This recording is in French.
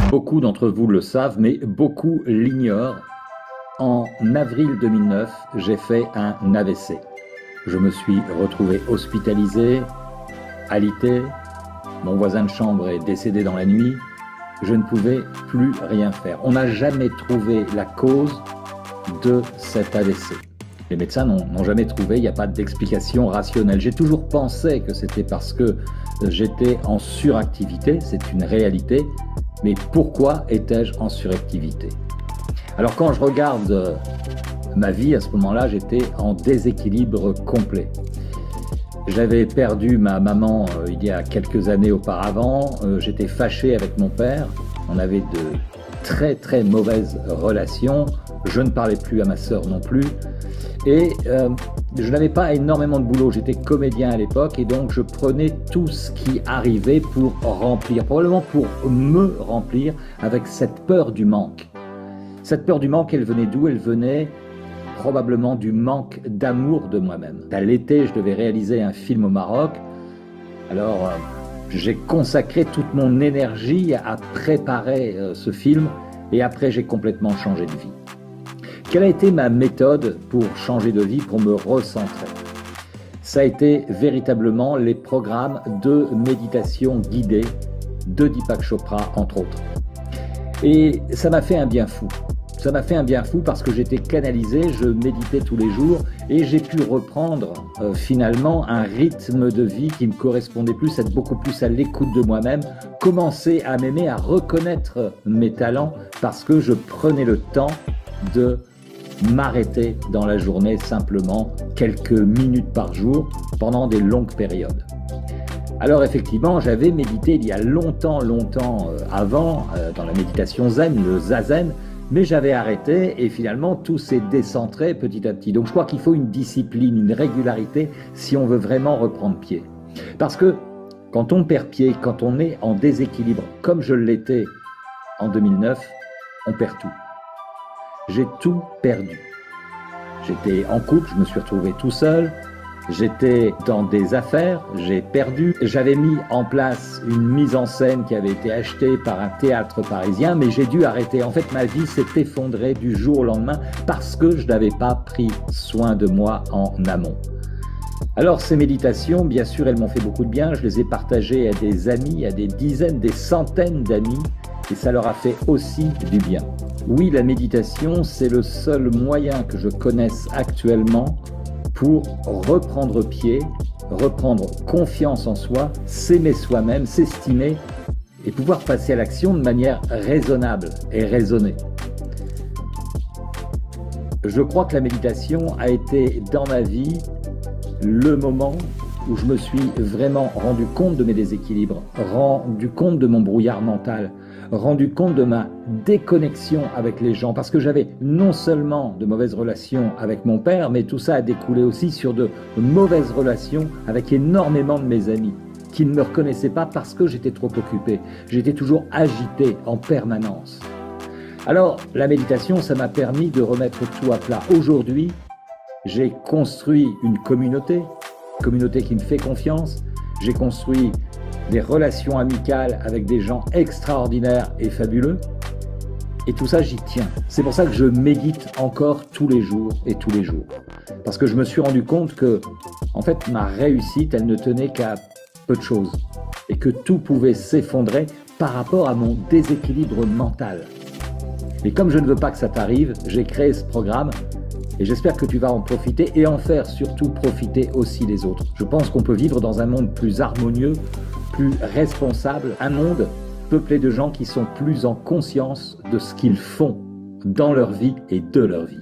Beaucoup d'entre vous le savent, mais beaucoup l'ignorent. En avril 2009, j'ai fait un AVC. Je me suis retrouvé hospitalisé, alité, mon voisin de chambre est décédé dans la nuit, je ne pouvais plus rien faire. On n'a jamais trouvé la cause de cet AVC. Les médecins n'ont jamais trouvé, il n'y a pas d'explication rationnelle. J'ai toujours pensé que c'était parce que j'étais en suractivité, c'est une réalité, mais pourquoi étais-je en suractivité? Alors quand je regarde ma vie, à ce moment-là, j'étais en déséquilibre complet. J'avais perdu ma maman il y a quelques années auparavant, j'étais fâché avec mon père, on avait de très mauvaises relations, je ne parlais plus à ma sœur non plus, et je n'avais pas énormément de boulot, j'étais comédien à l'époque, et donc je prenais tout ce qui arrivait pour remplir, probablement pour me remplir avec cette peur du manque. Cette peur du manque, elle venait d'où? Elle venait probablement du manque d'amour de moi-même. À l'été, je devais réaliser un film au Maroc. Alors, j'ai consacré toute mon énergie à préparer ce film et après, j'ai complètement changé de vie. Quelle a été ma méthode pour changer de vie, pour me recentrer? Ça a été véritablement les programmes de méditation guidée de Deepak Chopra, entre autres. Et ça m'a fait un bien fou. Ça m'a fait un bien fou parce que j'étais canalisé, je méditais tous les jours et j'ai pu reprendre finalement un rythme de vie qui me correspondait plus, être beaucoup plus à l'écoute de moi-même, commencer à m'aimer, à reconnaître mes talents parce que je prenais le temps de m'arrêter dans la journée simplement quelques minutes par jour pendant des longues périodes. Alors effectivement, j'avais médité il y a longtemps avant, dans la méditation zen, le zazen, mais j'avais arrêté et finalement tout s'est décentré petit à petit. Donc je crois qu'il faut une discipline, une régularité si on veut vraiment reprendre pied. Parce que quand on perd pied, quand on est en déséquilibre, comme je l'étais en 2009, on perd tout. J'ai tout perdu. J'étais en couple, je me suis retrouvé tout seul. J'étais dans des affaires, j'ai perdu. J'avais mis en place une mise en scène qui avait été achetée par un théâtre parisien, mais j'ai dû arrêter. En fait, ma vie s'est effondrée du jour au lendemain parce que je n'avais pas pris soin de moi en amont. Alors, ces méditations, bien sûr, elles m'ont fait beaucoup de bien. Je les ai partagées à des amis, à des dizaines, des centaines d'amis, et ça leur a fait aussi du bien. Oui, la méditation, c'est le seul moyen que je connaisse actuellement pour reprendre pied, reprendre confiance en soi, s'aimer soi-même, s'estimer et pouvoir passer à l'action de manière raisonnable et raisonnée. Je crois que la méditation a été dans ma vie le moment où je me suis vraiment rendu compte de mes déséquilibres, rendu compte de mon brouillard mental, rendu compte de ma déconnexion avec les gens, parce que j'avais non seulement de mauvaises relations avec mon père, mais tout ça a découlé aussi sur de mauvaises relations avec énormément de mes amis, qui ne me reconnaissaient pas parce que j'étais trop occupé. J'étais toujours agité en permanence. Alors, la méditation, ça m'a permis de remettre tout à plat. Aujourd'hui, j'ai construit une communauté qui me fait confiance. J'ai construit des relations amicales avec des gens extraordinaires et fabuleux. Et tout ça, j'y tiens. C'est pour ça que je médite encore tous les jours et tous les jours. Parce que je me suis rendu compte que, en fait, ma réussite, elle ne tenait qu'à peu de choses. Et que tout pouvait s'effondrer par rapport à mon déséquilibre mental. Et comme je ne veux pas que ça t'arrive, j'ai créé ce programme. Et j'espère que tu vas en profiter et en faire surtout profiter aussi les autres. Je pense qu'on peut vivre dans un monde plus harmonieux, plus responsable, un monde peuplé de gens qui sont plus en conscience de ce qu'ils font dans leur vie et de leur vie.